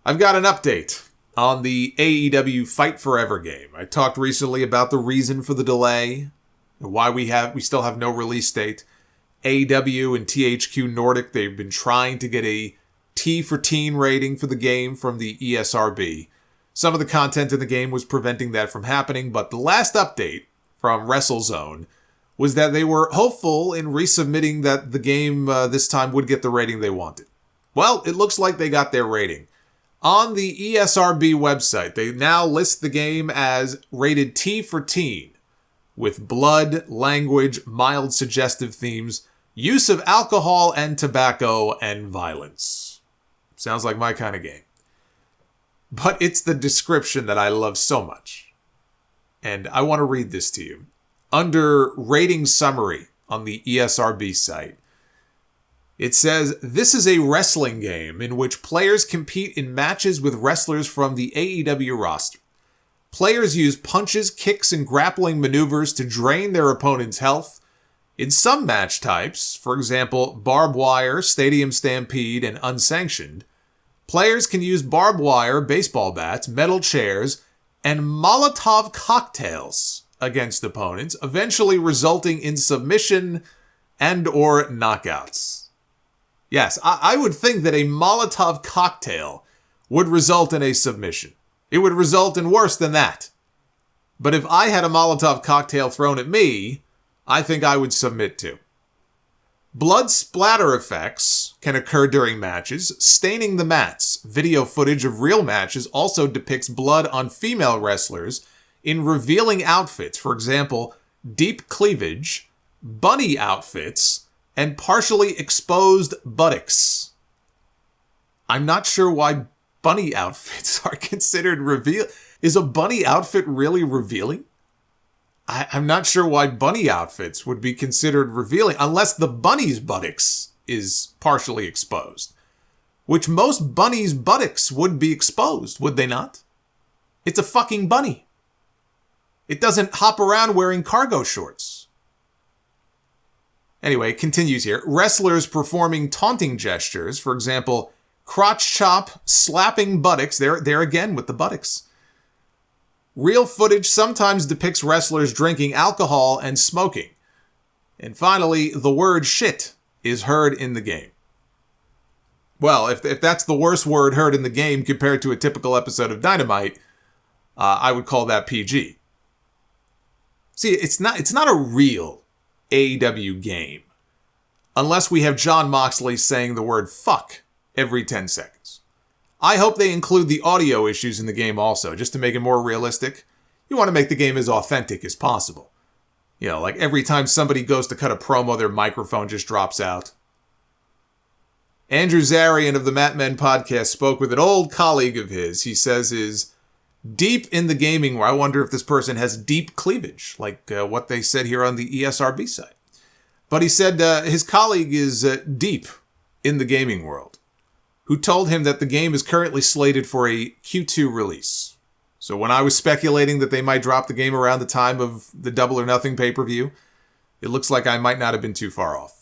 I've got an update on the AEW Fight Forever game. I talked recently about the reason for the delay, why we still have no release date. AEW and THQ Nordic, they've been trying to get a T for teen rating for the game from the ESRB. Some of the content in the game was preventing that from happening, but the last update from WrestleZone was that they were hopeful in resubmitting that the game this time would get the rating they wanted. Well, it looks like they got their rating. On the ESRB website, they now list the game as rated T for teen, with blood, language, mild suggestive themes, use of alcohol and tobacco, and violence. Sounds like my kind of game. But it's the description that I love so much. And I want to read this to you. Under rating summary on the ESRB site, it says, "This is a wrestling game in which players compete in matches with wrestlers from the AEW roster. Players use punches, kicks, and grappling maneuvers to drain their opponent's health. In some match types, for example, barbed wire, stadium stampede, and unsanctioned, players can use barbed wire, baseball bats, metal chairs, and Molotov cocktails against opponents, eventually resulting in submission and/or knockouts." Yes, I would think that a Molotov cocktail would result in a submission. It would result in worse than that. But if I had a Molotov cocktail thrown at me, I think I would submit to. Blood splatter effects can occur during matches, staining the mats. Video footage of real matches also depicts blood on female wrestlers in revealing outfits, for example, deep cleavage, bunny outfits, and partially exposed buttocks. I'm not sure why bunny outfits are considered revealing. Is a bunny outfit really revealing? I'm not sure why bunny outfits would be considered revealing unless the bunny's buttocks is partially exposed. Which most bunnies' buttocks would be exposed, would they not? It's a fucking bunny. It doesn't hop around wearing cargo shorts. Anyway, it continues here. Wrestlers performing taunting gestures, for example, crotch chop, slapping buttocks, there again with the buttocks. Real footage sometimes depicts wrestlers drinking alcohol and smoking. And finally, the word shit is heard in the game. Well, if that's the worst word heard in the game compared to a typical episode of Dynamite, I would call that PG. See, it's not a real AEW game unless we have Jon Moxley saying the word fuck every 10 seconds. I hope they include the audio issues in the game also, just to make it more realistic. You want to make the game as authentic as possible. You know, like every time somebody goes to cut a promo, their microphone just drops out. Andrew Zarian of the Mat Men podcast spoke with an old colleague of his. He says is deep in the gaming, where I wonder if this person has deep cleavage, like what they said here on the ESRB site. But he said his colleague is deep in the gaming world, who told him that the game is currently slated for a Q2 release. So when I was speculating that they might drop the game around the time of the Double or Nothing pay-per-view, it looks like I might not have been too far off.